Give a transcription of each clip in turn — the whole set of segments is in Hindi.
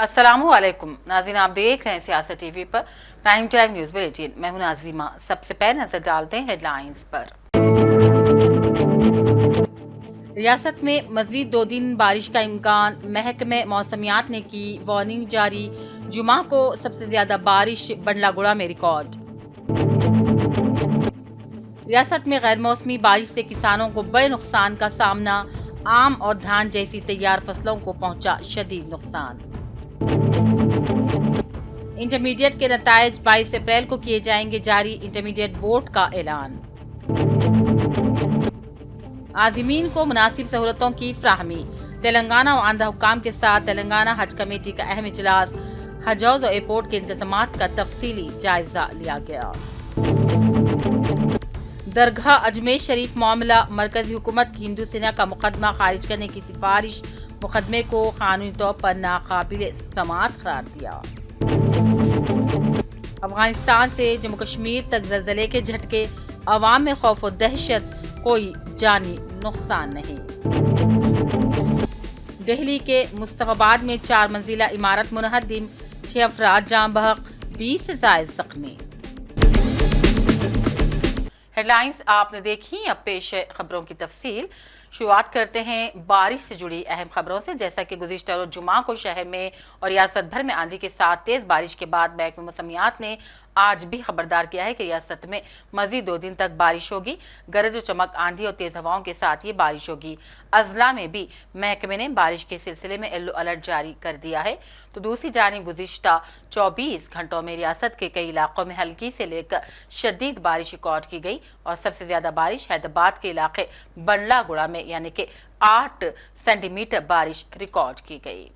अस्सलामुअलैकुम नाज़रीन, आप देख रहे हैं सियासत टीवी पर टाइम न्यूज बुलेटिन। मैं हूं नाज़िमा। सबसे पहले नजर डालते हैं हेडलाइंस पर। रियासत में मजीद 2 दिन बारिश का इम्कान, महकमे मौसमियात ने की वार्निंग जारी। जुमा को सबसे ज्यादा बारिश बंडलागुड़ा में रिकॉर्ड। रियासत में गैर मौसमी बारिश से किसानों को बड़े नुकसान का सामना, आम और धान जैसी तैयार फसलों को पहुंचा शदीद नुकसान। इंटरमीडिएट के नतायज 22 अप्रैल को किए जाएंगे जारी, इंटरमीडिएट बोर्ड का ऐलान। आज़मीन को मुनासिब सहूलतों की फ्राहमी, तेलंगाना और आंध्र हुक्काम के साथ तेलंगाना हज कमेटी का अहम इजलास। हज हाउस और एयरपोर्ट के इंतजामात का तफसीली जायजा लिया गया। दरगाह अजमेर शरीफ मामला, मरकजी हुकूमत की हिंदू सेना का मुकदमा खारिज करने की सिफारिश, मुकदमे को कानूनी तौर पर नाकाबिल समाअत करार दिया। अफगानिस्तान से जम्मू कश्मीर तक ज़लज़ले के झटके, अवाम में खौफ और दहशत, कोई जानी नुकसान नहीं। दिल्ली के मुस्तफाबाद में 4 मंजिला इमारत मुनहदिम, 6 अफराद जाम बहक, 20 से ज़ायद ज़ख्मी। हेडलाइंस आपने देखी, अब पेश है खबरों की तफसील। शुरुआत करते हैं बारिश से जुड़ी अहम खबरों से। जैसा कि गुज़िश्ता रोज़ जुमा को शहर में और रियासत भर में आंधी के साथ तेज बारिश के बाद महकमा मौसमियात ने आज भी खबरदार किया है कि रियासत में मजीद 2 दिन तक बारिश होगी। गरज और चमक, आंधी और तेज हवाओं के साथ ये बारिश होगी। अजला में भी महकमे ने बारिश के सिलसिले में येलो अलर्ट जारी कर दिया है। तो दूसरी जानिब गुज़िश्ता 24 घंटों में रियासत के कई इलाकों में हल्की से लेकर शदीद बारिश रिकॉर्ड की गई और सबसे ज्यादा बारिश हैदराबाद के इलाके बंडलागुड़ा में यानी कि 8 सेंटीमीटर बारिश रिकॉर्ड की गई।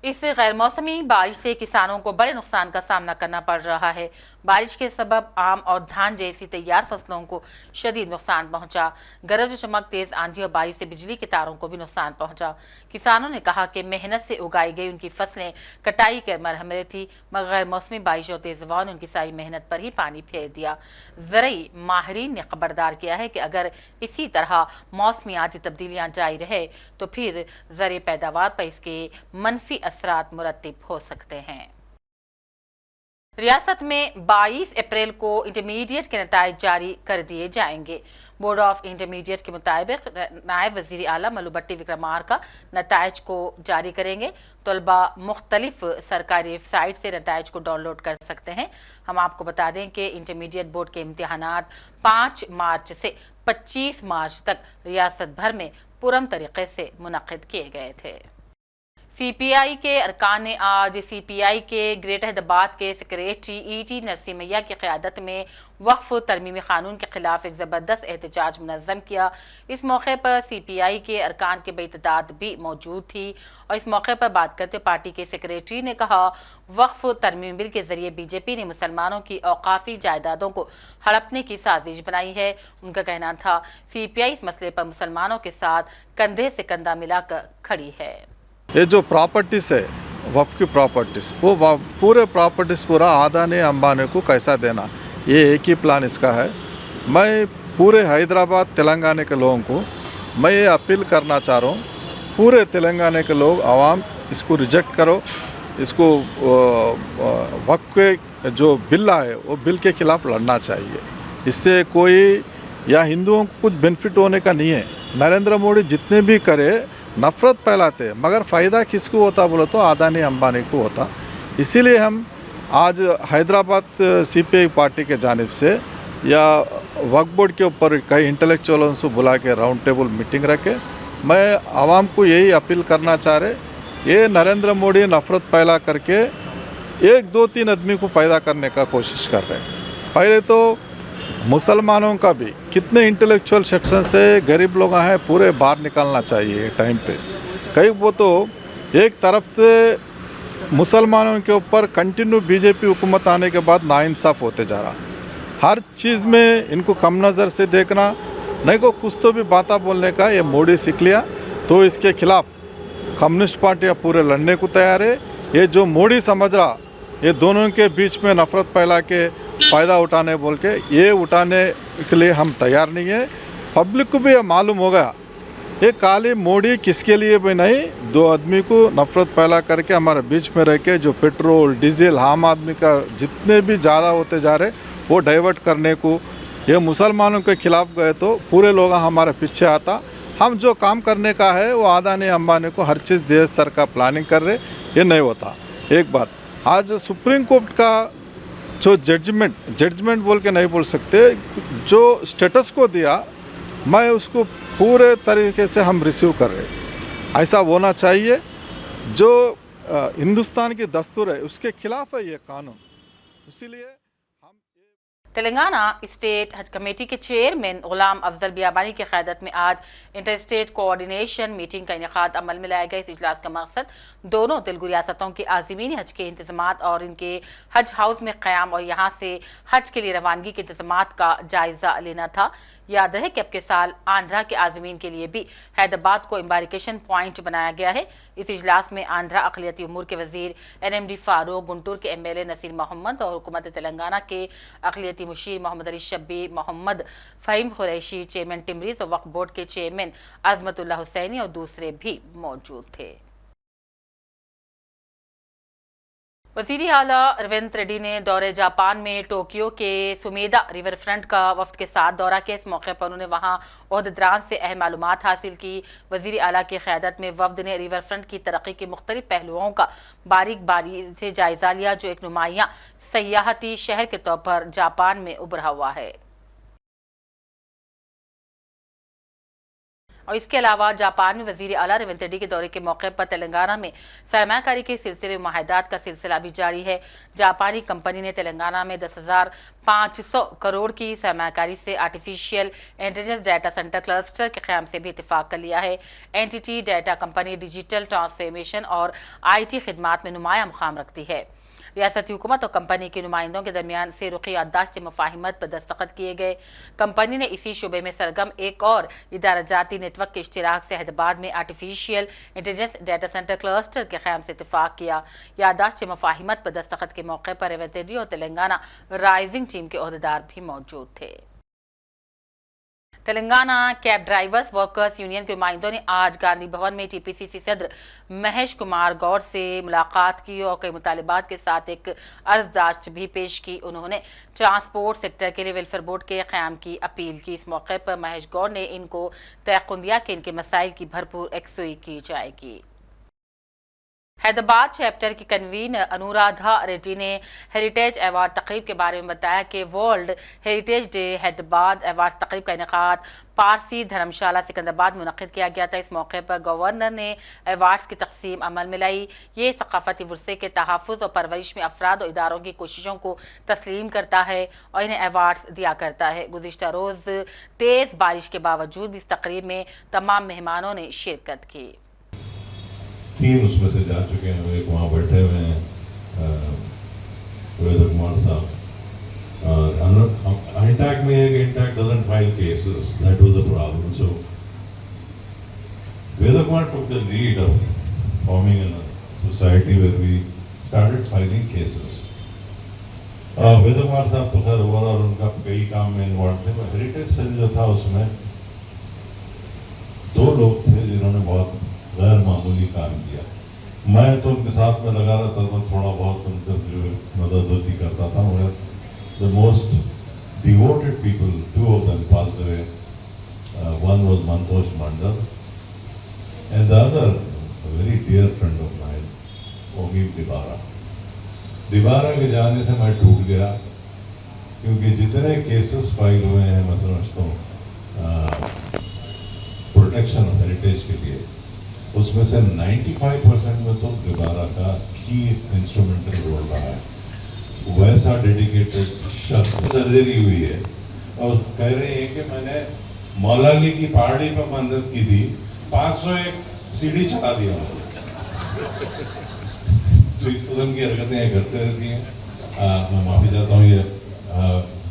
इस गैर मौसमी बारिश से किसानों को बड़े नुकसान का सामना करना पड़ रहा है। बारिश के सबब आम और धान जैसी तैयार फसलों को शदीद नुकसान पहुंचा। गरज चमक, तेज आंधी और बारिश से बिजली के तारों को भी नुकसान पहुंचा। किसानों ने कहा कि मेहनत से उगाई गई उनकी फसलें कटाई के मरहले थी, मगर गैर मौसमी बारिश और तेज हवाओं ने उनकी सारी मेहनत पर ही पानी फेर दिया। ज़रई माहिरीन ने खबरदार किया है कि अगर इसी तरह मौसमियाती तब्दीलियां जारी रहे तो फिर ज़र पैदावार पर इसके मनफी असरात मुरत्तिब हो सकते हैं। रियासत में 22 अप्रैल को इंटरमीडिएट के नतायज जारी कर दिए जाएंगे। बोर्ड ऑफ इंटरमीडिएट के मुताबिक नायब वज़ीर आला मल्लू भट्टी विक्रमार्का नतायज को जारी करेंगे। तलबा मुख्तलिफ सरकारी वेबसाइट से नतायज को डाउनलोड कर सकते हैं। हम आपको बता दें कि इंटरमीडिएट बोर्ड के इम्तिहानात 5 मार्च से 25 मार्च तक रियासत भर में पुरम तरीके से मुनक़िद किए गए थे। सीपीआई के अरकान ने आज सीपीआई के ग्रेटर हैदराबाद के सेक्रेटरी ईटी नरसिम्हा की क़यादत में वक्फ तरमीमी कानून के खिलाफ एक ज़बरदस्त एहतजाज मुनज़्ज़म किया। इस मौके पर सीपीआई के अरकान की बड़ी तादाद भी मौजूद थी और इस मौके पर बात करते पार्टी के सेक्रेटरी ने कहा, वक्फ तरमीमी बिल के जरिए बीजेपी ने मुसलमानों की औकाफी जायदादों को हड़पने की साजिश बनाई है। उनका कहना था सीपीआई इस मसले पर मुसलमानों के साथ कंधे से कंधा मिलाकर खड़ी है। ये जो प्रॉपर्टीज़ है वक्फ की प्रॉपर्टीज़, वो पूरे प्रॉपर्टीज़ पूरा अदानी अंबानी को कैसा देना, ये एक ही प्लान इसका है। मैं पूरे हैदराबाद तेलंगाना के लोगों को मैं ये अपील करना चाह रहा हूँ, पूरे तेलंगाना के लोग आवाम इसको रिजेक्ट करो। इसको वक्फ के जो बिल है वो बिल के खिलाफ लड़ना चाहिए। इससे कोई या हिंदुओं को कुछ बेनिफिट होने का नहीं है। नरेंद्र मोदी जितने भी करे नफ़रत फैलाते, मगर फ़ायदा किसको होता बोलो तो अदानी अंबानी को होता। इसीलिए हम आज हैदराबाद सीपीआई पार्टी के जानिब से या वक्फ बोर्ड के ऊपर कई इंटेलेक्चुअलों से बुला के राउंड टेबल मीटिंग रखे। मैं आवाम को यही अपील करना चाह रहे, ये नरेंद्र मोदी नफ़रत फैला करके 1, 2, 3 आदमी को पैदा करने का कोशिश कर रहे हैं। पहले तो मुसलमानों का भी कितने इंटेलेक्चुअल सेक्शन से गरीब लोग हैं पूरे बाहर निकालना चाहिए टाइम पे। कई वो तो एक तरफ से मुसलमानों के ऊपर कंटिन्यू बीजेपी हुकूमत आने के बाद नाइंसाफ़ होते जा रहा। हर चीज़ में इनको कम नज़र से देखना, नहीं को कुछ तो भी बातें बोलने का ये मोदी सीख लिया। तो इसके खिलाफ कम्युनिस्ट पार्टियाँ पूरे लड़ने को तैयार है। ये जो मोदी समझ रहा ये दोनों के बीच में नफ़रत फैला के फ़ायदा उठाने बोल के, ये उठाने के लिए हम तैयार नहीं है। पब्लिक को भी ये मालूम होगा ये काली मोड़ी किसके लिए भी नहीं, दो आदमी को नफरत पैदा करके हमारे बीच में रह के जो पेट्रोल डीजल आम आदमी का जितने भी ज़्यादा होते जा रहे वो डाइवर्ट करने को, ये मुसलमानों के खिलाफ गए तो पूरे लोग हमारे पीछे आता। हम जो काम करने का है वो अदानी अंबानी को हर चीज़ देश सर का प्लानिंग कर रहे, ये नहीं होता। एक बात, आज सुप्रीम कोर्ट का जो जजमेंट बोल के नहीं बोल सकते, जो स्टेटस को दिया मैं उसको पूरे तरीके से हम रिसीव कर रहे। ऐसा होना चाहिए, जो हिंदुस्तान की दस्तूर है उसके खिलाफ है ये कानून, इसीलिए हम। तेलंगाना स्टेट हज कमेटी के चेयरमैन गुलाम अफजल बियाबानी की क़यादत में आज इंटर स्टेट कोऑर्डिनेशन मीटिंग का इनेकाद अमल में लाया गया। इस इजलास का मकसद दोनों तेलुगु रियासतों के आज़मीन हज के इंतज़ामात और इनके हज हाउस में क़याम और यहाँ से हज के लिए रवानगी के इंतज़ामात का जायज़ा लेना था। याद रहे कि अब के साल आंध्रा के आज़मीन के लिए भी हैदराबाद को एम्बारिकेशन पॉइंट बनाया गया है। इस इजलास में आंध्रा अक़लियती उमूर के वज़ीर NMD फारूक, गुंटूर के MLA नसीर मोहम्मद और हुकूमत तेलंगाना के अक़लियती मुशीर मोहम्मद अली शब्बीर, मोहम्मद फ़हीम कुरैशी, चेयरमैन टिमरीज़ और वक्फ बोर्ड के चेयरमैन अज़मतुल्लाह हुसैनी और दूसरे भी मौजूद थे। वज़ीर आला रेवंत रेड्डी ने दौरे जापान में टोक्यो के सुमेदा रिवर फ्रंट का वफ्द के साथ दौरा किया। इस मौके पर उन्होंने वहां ओहदेदारान से अहम मालूमात हासिल की। वज़ीर आला की क़यादत में वफ्द ने रिवर फ्रंट की तरक्की के मुख्तलिफ पहलुओं का बारीक से जायज़ा लिया, जो एक नुमायां सयाहती शहर के तौर पर जापान में उभरा हुआ है। और इसके अलावा जापान में वज़ीर आला रेवंत रेड्डी के दौरे के मौके पर तेलंगाना में सरमायाकारी के सिलसिले में मुआहदात का सिलसिला भी जारी है। जापानी कंपनी ने तेलंगाना में 10,500 करोड़ की सरमायाकारी से artificial intelligence data centre cluster के क़याम से भी इत्तेफाक कर लिया है। NTT data company digital transformation और IT खिदमात में नुमाया मुकाम रखती है। रियासती हुकूमत और कंपनी के नुमाइंदों के दरमियान से रुखी याददाश्त मुफाहिमत पर दस्तखत किए गए। कंपनी ने इसी शुबे में सरगम एक और इदाराजाती नेटवर्क के इश्तिराक से हैदराबाद में artificial intelligence data centre cluster के क़याम से इत्तेफाक किया। याददाश्त मुफाहिमत पर दस्तखत के मौके पर रेवंत रेड्डी और तेलंगाना राइजिंग टीम के ओहदेदार भी मौजूद थे। Telangana cab drivers workers union के नुमाइंदों ने आज गांधी भवन में TPCC सदर महेश कुमार गौड़ से मुलाकात की और कई मुतालिबात के साथ एक अर्जदाश्त भी पेश की। उन्होंने ट्रांसपोर्ट सेक्टर के लिए वेलफेयर बोर्ड के क़याम की अपील की। इस मौके पर महेश गौड़ ने इनको तयक़ुन दिया कि इनके मसाइल की भरपूर यकसुई की जाएगी। हैदराबाद चैप्टर की कन्वीनर अनुराधा रेड्डी ने हेरिटेज अवार्ड तकरीब के बारे में बताया कि world heritage day Hyderabad award तकरीब का इनेकाद पारसी धर्मशाला सिकंदराबाद में मुनक़िद किया गया था। इस मौके पर गवर्नर ने अवार्ड्स की तकसीम अमल में लाई। ये सकाफती विरसे के तहफ़्फ़ुज़ और परवरिश में अफराद और इदारों की कोशिशों को तस्लीम करता है और इन्हें अवार्ड्स दिया करता है। गुज़िश्ता रोज़ तेज़ बारिश के बावजूद भी इस तकरीब में तमाम मेहमानों ने शिरकत की। 3 उसमें से जा चुके हैं, एक वहाँ बैठे हुए हैं वेद कुमार साहब। इंटैक्ट में है कि INTACH doesn't file cases, that was the problem. So Ved Kumar took the lead of forming a society where we started filing cases. Ved Kumar साहब तो खैर ओवरऑल उनका कई काम में इन्वॉल्व थे, पर हेरिटेज सेल जो था उसमें 2 लोग थे जिन्होंने बहुत गैर मामूली काम किया। मैं तो उनके साथ में लगा रहता था, थोड़ा बहुत उनका जो मदद होती करता था, मगर the most devoted people, 2 of them passed away. One was Mantosh Mandal and the other a very dear friend of mine, Omim Dibara. दिबारा के जाने से मैं टूट गया, क्योंकि जितने केसेस फाइल हुए हैं मैं समझता हूँ प्रोटेक्शन ऑफ हेरिटेज के लिए, उसमें से 95% में तो दिबारा का की इंस्ट्रूमेंटल रोल रहा है। वैसा डेडिकेटेड शख्स, सर्जरी हुई है और कह रहे हैं कि मैंने मौलाली की पहाड़ी पर मदद की थी, 501 सीढ़ी चढ़ा दिया। तो इस किस्म की हरकतें करते रहती हैं। मैं माफ़ी चाहता हूँ, ये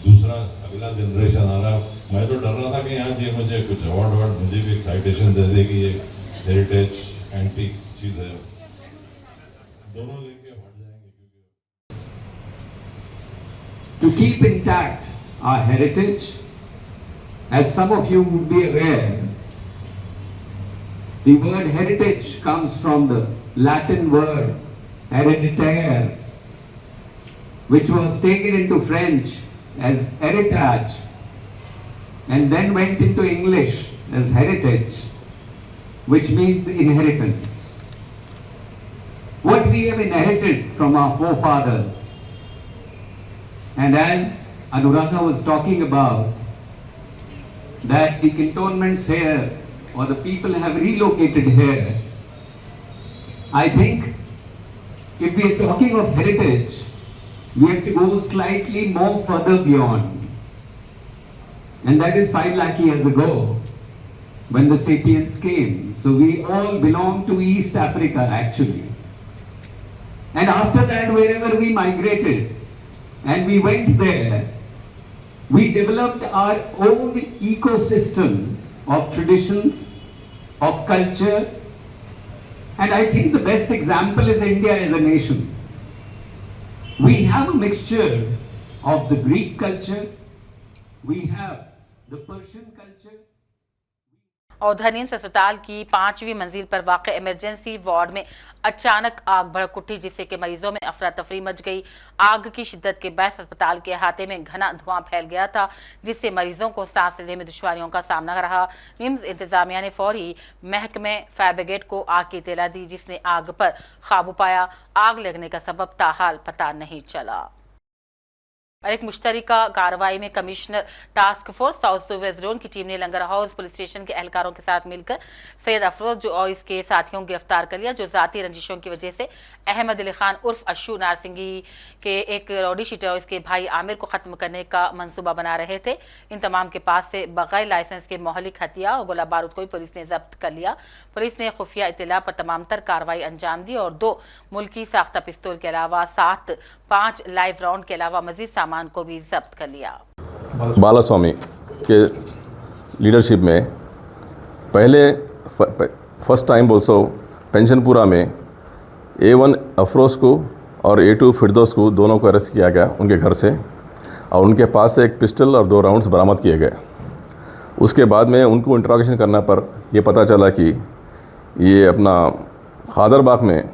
दूसरा अगला जनरेशन आ रहा है। मैं तो डर रहा था कि यहाँ जी मुझे कुछ अवार्ड मुझे भी एक साइटेशन दे दे कि ये हेरिटेज एंटीक चीज़ है, दोनों लेके हट जाएंगे। To keep intact our heritage, as some of you would be aware, The word heritage comes from the Latin word hereditaire, which was taken into French as heritage and then went into English as heritage, which means inheritance. What we have inherited from our forefathers, and as Anuradha was talking about, that the cantonments here or the people have relocated here, I think if we are talking of heritage, we have to go slightly more further beyond. And that is 5 lakh years ago when the sapiens came. So we all belong to East Africa actually. And after that, wherever we migrated and we went there, we developed our own ecosystem of traditions, of culture. And I think the best example is India as a nation. We have a mixture of the Greek culture, we have the Persian culture. और धनीम्स अस्पताल की 5वीं मंजिल पर वाक़ इमरजेंसी वार्ड में अचानक आग भड़क उठी, जिससे कि मरीजों में अफरा तफरी मच गई। आग की शिद्दत के बायस अस्पताल के अहाते में घना धुआं फैल गया था, जिससे मरीजों को सांस लेने में दुश्वारियों का सामना रहा। निम्स इंतजामिया ने फौरी महकमे फायर ब्रिगेड को आग की इत्तला दी, जिसने आग पर काबू पाया। आग लगने का सबब ताहाल पता नहीं चला। और एक मुश्तरका कार्रवाई में commissioner task force south west zone की टीम ने लंगर हाउस पुलिस स्टेशन के एहलकारों के साथ मिलकर सैयद अफरोज और इसके साथियों को गिरफ्तार कर लिया, जो जाती रंजिशों की वजह से अहमद अली खान उर्फ अशू नारसिंगी के एक रौडी शीटर और इसके भाई आमिर को खत्म करने का मंसूबा बना रहे थे। इन तमाम के पास से बगैर लाइसेंस के मोहलिक हथियार और गोला बारूद को भी पुलिस ने जब्त कर लिया। पुलिस ने खुफिया इत्तला पर तमाम तर कार्रवाई अंजाम दी और 2 मुल्की साख्ता पिस्तौल के अलावा 5 लाइव राउंड के अलावा मजीद सामान को भी जब्त कर लिया। बालास्वामी के लीडरशिप में पहले फर्स्ट टाइम ऑल्सो पेंशनपुरा में A1 अफरोज को और A2 फिरदौस को दोनों को अरेस्ट किया गया उनके घर से, और उनके पास से एक पिस्टल और 2 राउंड्स बरामद किए गए। उसके बाद में उनको इंट्रोगेशन करने पर यह पता चला कि ये अपना खादरबाग में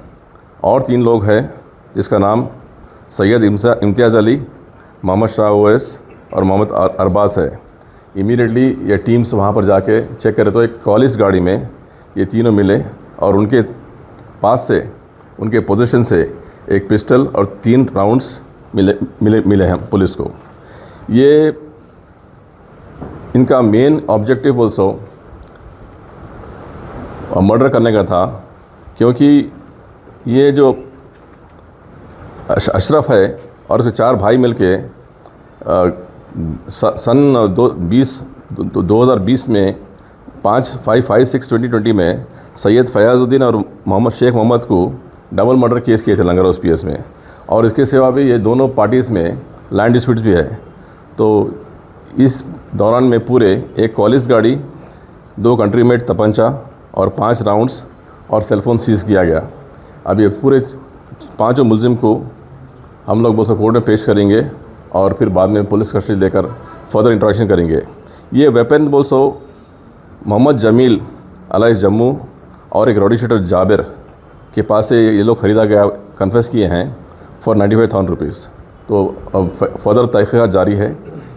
और 3 लोग हैं, जिसका नाम सैयद इम्तियाज़ अली, मोहम्मद शाह ओवैस और मोहम्मद अरबाज है। इमीडिएटली ये टीम्स वहाँ पर जाके चेक करे तो एक कॉलिस गाड़ी में ये तीनों मिले और उनके पास से, उनके पोजीशन से एक पिस्टल और 3 राउंड्स मिले हैं पुलिस को। ये इनका मेन ऑब्जेक्टिव ऑल्सो मर्डर करने का था, क्योंकि ये जो अशरफ है और उसके 4 भाई मिलके सन 2020 में 5/5/6/2020 में सैयद फयाजुद्दीन और मोहम्मद शेख मोहम्मद को डबल मर्डर केस किए थे लंगर हाउस PS में। और इसके सिवा भी ये दोनों पार्टीज़ में लैंड डिस्प्यूट्स भी है। तो इस दौरान में पूरे एक कॉलिस गाड़ी, 2 कंट्री मेड तपंचा और 5 राउंड्स और सेलफोन सीज़ किया गया। अब ये पूरे 5 मुलजिम को हम लोग बहुत कोर्ट में पेश करेंगे और फिर बाद में पुलिस कस्टडी लेकर फर्दर इंट्रैक्शन करेंगे। ये वेपन बोल्सो मोहम्मद जमील अलाइस जम्मू और एक रॉडी शूटर जाबिर के पास से ये लोग ख़रीदा गया, कन्फेस किए हैं फॉर 95,000 रुपीज़। तो अब फर्दर तहक़ीक़ात जारी है।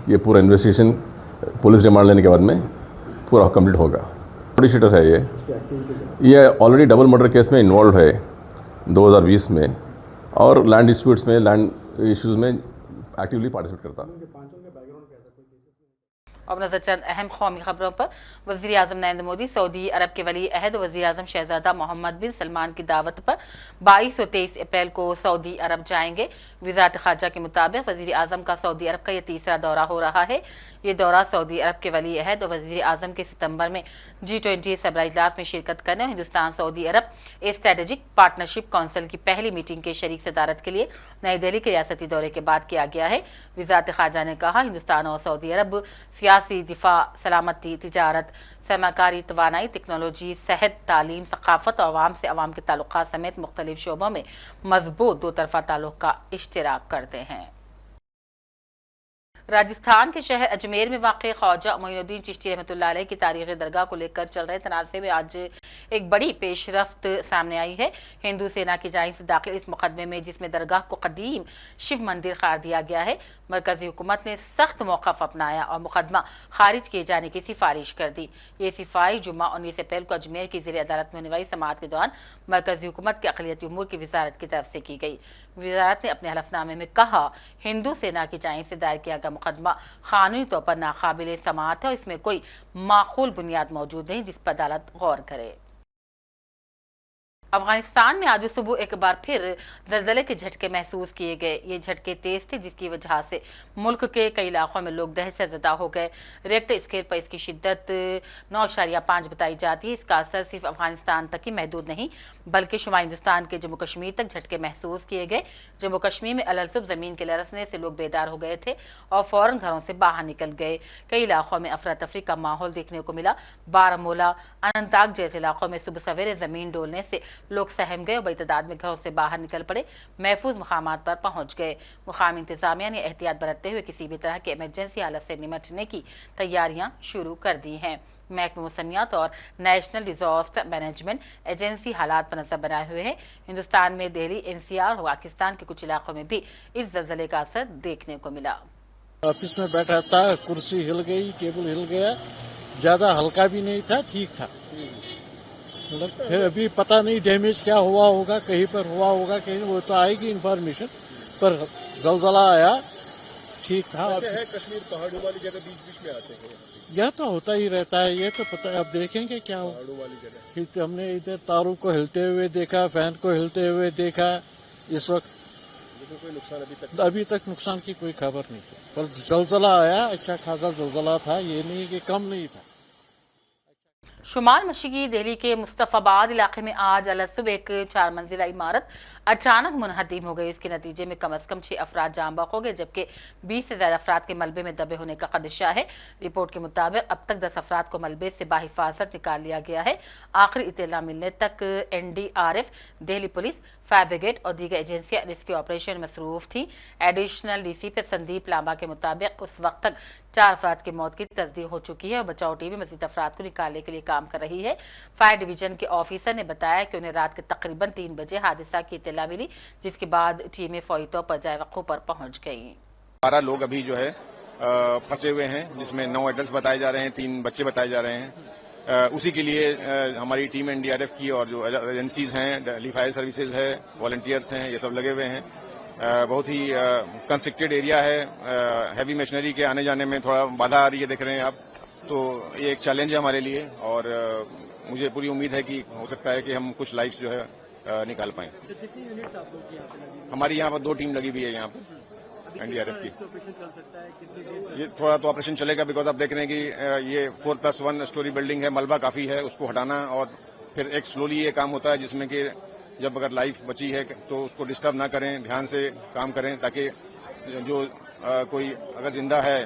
ये पूरा इन्वेस्टिगेशन पुलिस रिमांड लेने के बाद में पूरा कंप्लीट होगा। रॉडी शूटर है ये ऑलरेडी डबल मर्डर केस में इन्वॉल्व है 2020 में, और लैंड डिस्प्यूट्स में, लैंड इश्यूज़ में एक्टिवली पार्टिसिपेट करता। अब नजर चंद अहम कौमी खबरों पर। वज़ीर आज़म नरेंद्र मोदी सऊदी अरब के वली अहद वज़ीर आज़म शहजादा मोहम्मद बिन सलमान की दावत पर 22 और 23 अप्रैल को सऊदी अरब जाएंगे। वज़ारत ख़ारजा के मुताबिक वज़ीर आज़म का सऊदी अरब का यह 3रा दौरा हो रहा है। ये दौरा सऊदी अरब के वली अहद और वज़ीर आज़म के सितंबर में G20 सरबराह इजलास में शिरकत करने और हिंदुस्तान सऊदी अरब स्ट्रेटेजिक पार्टनरशिप काउंसिल की पहली मीटिंग के शरीक सदारत के लिए नई दिल्ली के रियासती दौरे के बाद किया गया है। वज़ारत ख़ारजा ने कहा, हिंदुस्तान और सऊदी अरब सियासी, दिफा, सलामती, तिजारत, सरमाकारी, तवानाई, टेक्नोलॉजी, सेहत, तालीम, सकाफत और अवाम से अवाम के ताल्लुकात समेत मुख्तलिफ शोबों में मजबूत 2 तरफा ताल्लुक का इश्तिराक करते हैं। राजस्थान के शहर अजमेर में वाक़ ख्वाजा मोइनुद्दीन चिश्ती रहमतुल्लाह अलैह की तारीख़ी दरगाह को लेकर चल रहे तनाज़े में आज एक बड़ी पेशरफ्त सामने आई है। हिंदू सेना की जानिब से दाखिल इस मुकदमे में, जिसमें दरगाह को कदीम शिव मंदिर करार दिया गया है, मरकजी हुकूमत ने सख्त मौक़िफ़ अपनाया और मुकदमा खारिज किए जाने की सिफारिश कर दी। ये सिफारिश जुम्मा 19 अप्रैल को अजमेर की ज़ेर अदालत में होने वाली समाअत के दौरान मरकजी हुकूमत के अक़लियती उमूर की वजारत की तरफ से की गई। वजारत ने अपने हलफनामे में कहा, हिंदू सेना की जानिब से दायर किया गया मुकदमा कानूनी तौर पर नाकाबिल समाअत है और इसमें कोई माकूल बुनियाद मौजूद नहीं जिस पर अदालत गौर करे। अफगानिस्तान में आज सुबह एक बार फिर ज़लज़ले के झटके महसूस किए गए। ये झटके तेज थे जिसकी वजह से मुल्क के कई इलाकों में लोग दहशतज़दा हो गए। रेक्टर स्केल पर इसकी शिद्दत 9.5 बताई जाती है। इसका असर सिर्फ अफगानिस्तान तक ही महदूद नहीं बल्कि शुमाली हिंदुस्तान के जम्मू कश्मीर तक झटके महसूस किए गए। जम्मू कश्मीर में अलसुब ज़मीन के लरसने से लोग बेदार हो गए थे और फ़ौरन घरों से बाहर निकल गए। कई इलाकों में अफरा तफरी का माहौल देखने को मिला। बारामूला, अनंतनाग जैसे इलाकों में सुबह सवेरे ज़मीन डोलने से लोग सहम गए और बड़ी तादाद में घरों से बाहर निकल पड़े, महफूज मकामात पर पहुंच गए। मुकामी इंतजामिया ने एहतियात बरतते हुए किसी भी तरह की इमरजेंसी हालत से निपटने की तैयारियां शुरू कर दी हैं। महकमा मुसन्नियात और नेशनल डिजास्टर मैनेजमेंट एजेंसी हालात पर नजर बनाए हुए है। हिंदुस्तान में दिल्ली, एनसीआर और पाकिस्तान के कुछ इलाकों में भी इस जल्जले का असर देखने को मिला। ऑफिस में बैठा था, कुर्सी हिल गई, टेबल हिल गया, ज्यादा हल्का भी नहीं था, ठीक था। मतलब फिर अभी पता नहीं डैमेज क्या हुआ होगा, कहीं पर हुआ होगा, कहीं वो तो आएगी इंफॉर्मेशन, पर जलजला आया, ठीक था। है कश्मीर पहाड़ों वाली जगह बीच में आते हैं, यह तो होता ही रहता है, ये तो पता है। अब देखेंगे क्या हो। पहाड़ों वाली जगह हमने इधर तारों को हिलते हुए देखा, फैन को हिलते हुए देखा। इस वक्त कोई नुकसान अभी तक नुकसान की कोई खबर नहीं थी, पर जलजला आया, अच्छा खासा जलजला था, ये नहीं कि कम नहीं था। शुमाल मशरक़ी दिल्ली के मुस्तफ़ाबाद इलाके में आज अलसुबह एक 4 मंजिला इमारत अचानक मुनहदिम हो गई। इसके नतीजे में कम से कम 6 अफराद जाँ बहक हो गए, जबकि 20 से ज्यादा अफराद के मलबे में दबे होने का खदशा है। रिपोर्ट के मुताबिक अब तक 10 अफराद को मलबे से बाहिफाजत निकाल लिया गया है। आखिरी इत्तला मिलने तक NDRF, Delhi police, fire brigade और दीगर एजेंसियां रेस्क्यू ऑपरेशन में मसरूफ थी। एडिशनल DCP संदीप लांबा के मुताबिक उस वक्त तक 4 अफराद की मौत की तस्दीक हो चुकी है और बचाव टीम मजीद अफराद को निकालने के लिए काम कर रही है। फायर डिवीजन के ऑफिसर ने बताया कि उन्हें रात के तकरीबन 3 बजे हादसा की इत्तला मिली, जिसके बाद टीमें फौरी तौर पर जाए वक़्फ़ों पर पहुंच गई। 12 लोग अभी जो है फंसे हुए हैं, जिसमें 9 एडल्ट बताए जा रहे हैं, 3 बच्चे बताए जा रहे हैं। उसी के लिए हमारी टीम NDRF की और जो एजेंसीज हैं, दिल्ली फायर सर्विसेज है, वॉलंटियर्स हैं, ये सब लगे हुए हैं। बहुत ही कंस्ट्रक्टेड एरिया है, हैवी मशीनरी के आने जाने में थोड़ा बाधा आ रही है, देख रहे हैं आप। तो ये एक चैलेंज है हमारे लिए और मुझे पूरी उम्मीद है कि हो सकता है कि हम कुछ लाइफ्स जो है निकाल पाएं। हमारी यहाँ पर 2 टीम लगी हुई है यहाँ पर NDRF की। ये थोड़ा तो ऑपरेशन चलेगा, बिकॉज आप देख रहे हैं कि ये 4+1 स्टोरी बिल्डिंग है, मलबा काफी है, उसको हटाना और फिर एक स्लोली ये काम होता है जिसमें कि जब अगर लाइफ बची है तो उसको डिस्टर्ब ना करें, ध्यान से काम करें, ताकि जो कोई अगर जिंदा है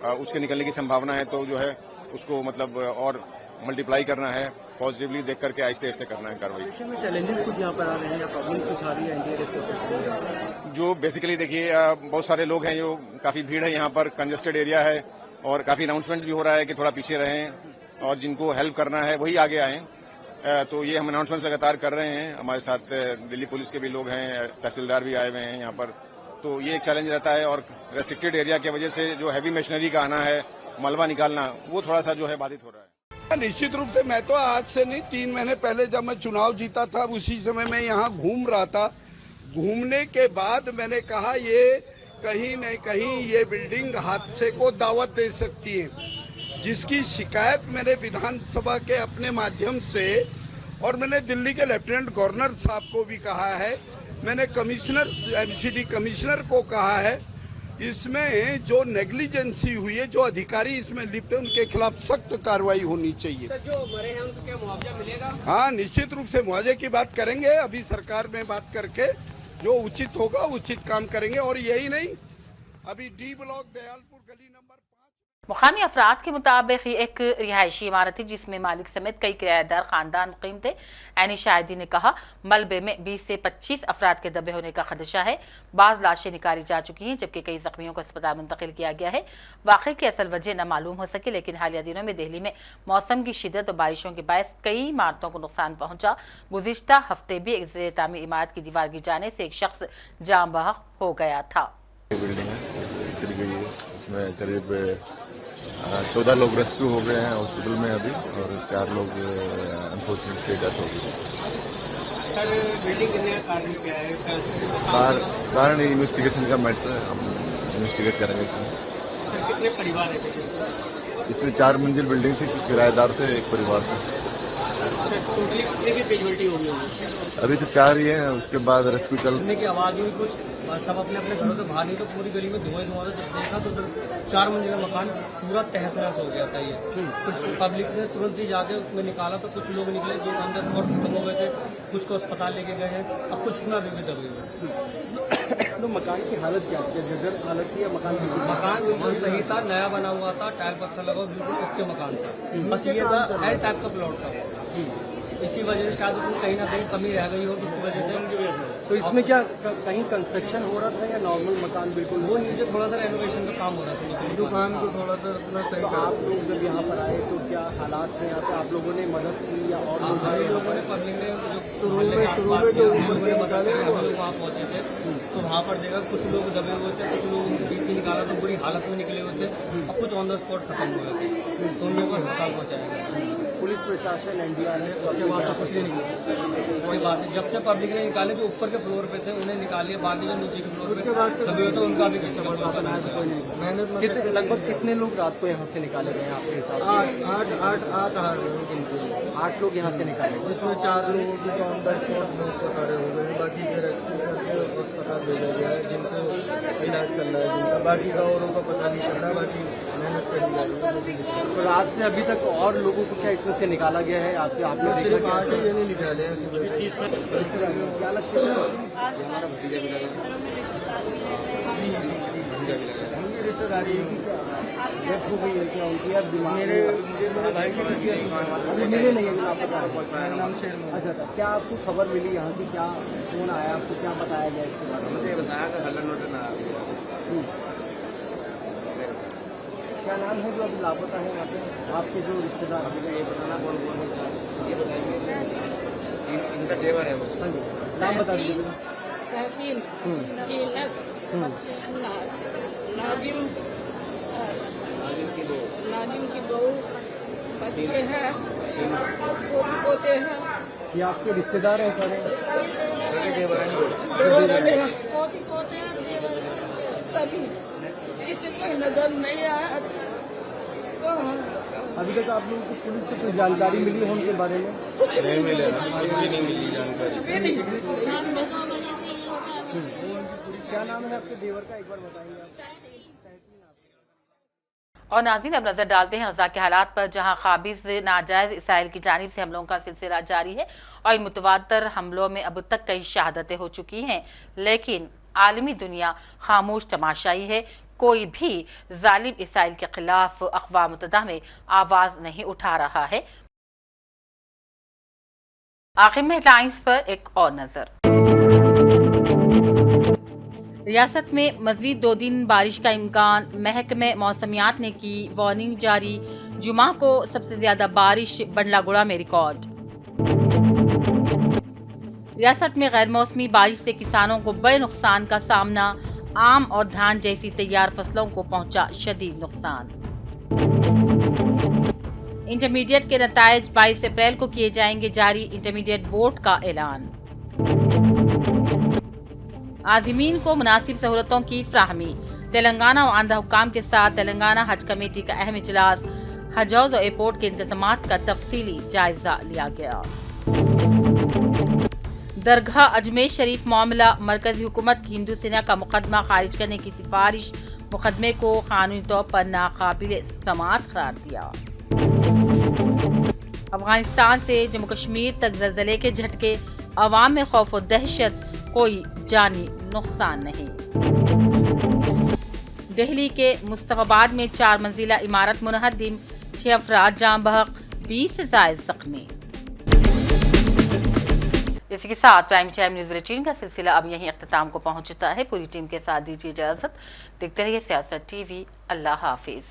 उसके निकलने की संभावना है तो जो है उसको मतलब और मल्टीप्लाई करना है, पॉजिटिवली देख करके आहिस्ते आहिस्ते करना है कार्रवाई। चैलेंजेस कुछ यहाँ पर आ रहे हैं या प्रॉब्लम कुछ आ रही है NDRF? जो बेसिकली देखिए बहुत सारे लोग हैं, जो काफी भीड़ है यहाँ पर, कंजेस्टेड एरिया है और काफी अनाउंसमेंट्स भी हो रहा है कि थोड़ा पीछे रहें और जिनको हेल्प करना है वही आगे आएं। तो ये हम अनाउंसमेंट लगातार कर रहे हैं। हमारे साथ दिल्ली पुलिस के भी लोग हैं, तहसीलदार भी आए हुए हैं यहाँ पर। तो ये एक चैलेंज रहता है और रेस्ट्रिक्टेड एरिया की वजह से जो हैवी मशीनरी का आना है, मलबा निकालना, वो थोड़ा सा जो है बाधित हो रहा है। निश्चित रूप से मैं तो आज से नहीं, 3 महीने पहले जब मैं चुनाव जीता था उसी समय मैं यहाँ घूम रहा था। घूमने के बाद मैंने कहा ये कहीं न कहीं ये बिल्डिंग हादसे को दावत दे सकती है, जिसकी शिकायत मैंने विधानसभा के अपने माध्यम से और मैंने दिल्ली के लेफ्टिनेंट गवर्नर साहब को भी कहा है, मैंने कमिश्नर MCD कमिश्नर को कहा है। इसमें जो नेग्लिजेंसी हुई है, जो अधिकारी इसमें लिप्त है, उनके खिलाफ सख्त कार्रवाई होनी चाहिए। सर, जो मरे हैं उनको क्या मुआवजा मिलेगा? हाँ, निश्चित रूप से मुआवजे की बात करेंगे, अभी सरकार में बात करके जो उचित होगा उचित काम करेंगे। और यही नहीं, अभी D ब्लॉक दयालपुर गली नंबर मुकामी अफराद के मुताबिक ये एक रिहायशी इमारत थी जिसमें मालिक समेत कई किराएदार खानदान मुकीम थे। ऐनी शाहिदी ने कहा, मलबे में 20 से 25 अफराद के दबे होने का खदशा है। बाज लाशें निकाली जा चुकी हैं जबकि कई जख्मियों को अस्पताल मुंतकिल किया गया है। वाक़े की असल वजह न मालूम हो सकी, लेकिन हालिया दिनों में दिल्ली में मौसम की शिद्दत और बारिशों के बायस कई इमारतों को नुकसान पहुंचा। गुज़िश्ता हफ्ते भी एक ज़ेर तामीर इमारत की दीवार गिर जाने से एक शख्स जान बहक हो गया था। बिल्डिंग है गिर गई है, इसमें करीब 14 लोग रेस्क्यू हो गए हैं हॉस्पिटल में अभी, और 4 लोग अनफॉर्चुनेटली डेथ हो गई। सर बिल्डिंग गिरने का कारण क्या है? कारण इन्वेस्टिगेशन का मैटर है, हम इन्वेस्टिगेट करेंगे। सर कितने परिवार है? इसमें 4 मंजिल बिल्डिंग थी, किराएदार थे, एक परिवार था। सर टोटली कितने की कैजुअल्टी हो गई? अभी तो 4 ही हैं, उसके बाद रेस्क्यू चल गिरने की आवाज़ हुई कुछ, सब अपने अपने घरों से बाहर नहीं तो पूरी गली में धुआं था। जब देखा तो उधर 4 मंजिला मकान पूरा तहस नहस हो गया था। ये फिर पब्लिक ने तुरंत ही जाके उसमें निकाला तो कुछ लोग निकले जो अंदर स्पॉट खत्म हो गए थे, कुछ को अस्पताल लेके गए हैं, अब कुछ में अभी भी दबे हुए। तो मकान की हालत क्या थी? जर्जर हालत थी या मकान बिल्कुल सही था, नया बना हुआ था, टाइल पत्थर लगा, बिल्कुल ओके मकान था। बस ये था एल टाइप का प्लॉट था, इसी वजह से शायद उसमें कहीं ना कहीं कमी रह गई हो, इसी वजह से। तो इसमें क्या कहीं कंस्ट्रक्शन हो रहा था या नॉर्मल मकान? बिल्कुल वो नीचे थोड़ा सा रेनोवेशन का काम हो रहा था, दुकान को थोड़ा सा अपना सही। तो आप लोग जब यहाँ पर आए तो क्या हालात थे यहाँ पे? आप लोगों ने मदद की या और लोगों ने पब्लिक ने शुरू में मदद की? हम लोग वहाँ पहुँचे थे तो वहाँ पर देखा कुछ लोग दबे हुए थे, कुछ लोग उनको बीच में निकाला तो बुरी हालत में निकले हुए थे, और कुछ ऑन द स्पॉट खत्म हुए थे, तो उन लोगों को अस्पताल पहुँचाया गया। पुलिस प्रशासन एनडीआर ने उसके बाद से कुछ नहीं निकला। उसके बाद से जब से पब्लिक ने निकाले जो ऊपर के फ्लोर पे थे उन्हें निकालिए, बाकी जो नीचे के फ्लोर पे दबे हुए थे उनका भी किसी प्रशासन आया से कोई नहीं। मेहनत लगभग कितने लोग रात को यहाँ से निकाले गए आपके हिसाब से? 8 लोग यहाँ से निकाले, जिसमें 4 लोगों की तो ऑन द स्पॉट पकड़े हो गए, बाकी के रेस्क्यू करके अस्पताल भेजा गया है जिनको इलाज चल रहा है जिनका, बाकी का औरों का पता नहीं चल रहा, बाकी मेहनत कर लिया। तो रात से अभी तक और लोगों को क्या इसमें से निकाला गया है? आपने सिर्फ आज से ये नहीं निकाले हैं, क्या लगता है? रिश्तेदारी डेथ हो गई है क्या उनकी? अब मेरे भाई की मेरे नहीं है नाम शेर। अच्छा, क्या आपको खबर मिली यहाँ की? क्या फोन आया आपको? क्या बताया गया इसके बारे में? मुझे बताया कि हल्ला नोट ना। क्या नाम है जो अभी लापता है वहाँ पे आपके जो रिश्तेदार? ये बताना कौन कौन है? ये बताइए। इनका देवर है वो। नाम बता दीजिए। तहसीन, जीनत, नाजिम की बहू, बच्चे हैं, पोते हैं। ये आपके रिश्तेदार हैं सारे? पोते हैं, सभी किसी को नजर नहीं आया। अभी तक आप लोगों को पुलिस से कोई जानकारी मिली हो उनके बारे में? कुछ नहीं मिले, नहीं मिली जानकारी। क्या नाम है आपके देवर का, एक बार बताइए आप? और नाज़रीन, अब नजर डालते हैं गजा के हालात पर, जहां काबिज नाजायज इसराइल की जानिब से हमलों का सिलसिला जारी है और इन मुतवातर हमलों में अब तक कई शहादतें हो चुकी हैं, लेकिन आलमी दुनिया खामोश तमाशाई है। कोई भी जालिम इसराइल के खिलाफ अक़वाम मुत्तहिदा में आवाज नहीं उठा रहा है। आखिर में हेडलाइंस पर एक और नजर। रियासत में मजीद 2 दिन बारिश का इम्कान, महकमे मौसमियात ने की वार्निंग जारी। जुमा को सबसे ज्यादा बारिश बंडलागुड़ा में रिकॉर्ड। रियासत में गैर मौसमी बारिश से किसानों को बड़े नुकसान का सामना, आम और धान जैसी तैयार फसलों को पहुंचा शदीद नुकसान। इंटरमीडिएट के नतायज 22 अप्रैल को किए जाएंगे जारी, इंटरमीडिएट बोर्ड का ऐलान। आज़मीन को मुनासिब सहूलतों की फ्राहमी, तेलंगाना और आंध्र हुकाम के साथ तेलंगाना हज कमेटी का अहम इजलास, हज हाउस और एयरपोर्ट के इंतजामात का तफसीली जायजा लिया गया। दरगाह अजमेर शरीफ मामला, मरकजी हुकूमत की हिंदू सेना का मुकदमा खारिज करने की सिफारिश, मुकदमे को कानूनी तौर पर नाकाबिल समाअत करार दिया। अफगानिस्तान से जम्मू कश्मीर तक ज़लज़ले के झटके, अवाम में खौफ और दहशत, कोई जानी नुकसान नहीं। दिल्ली के मुस्तफाबाद में 4 मंजिला इमारत मुनहदम, 6 अफराद जाम बहक, 20 से ज़ायद ज़ख्मी। इसी के साथ प्राइम टाइम न्यूज बुलेटिन का सिलसिला अब यहीं अख्ताम को पहुंचता है। पूरी टीम के साथ दीजिए इजाजत। देखते रहिए सियासत टीवी। अल्लाह हाफिज।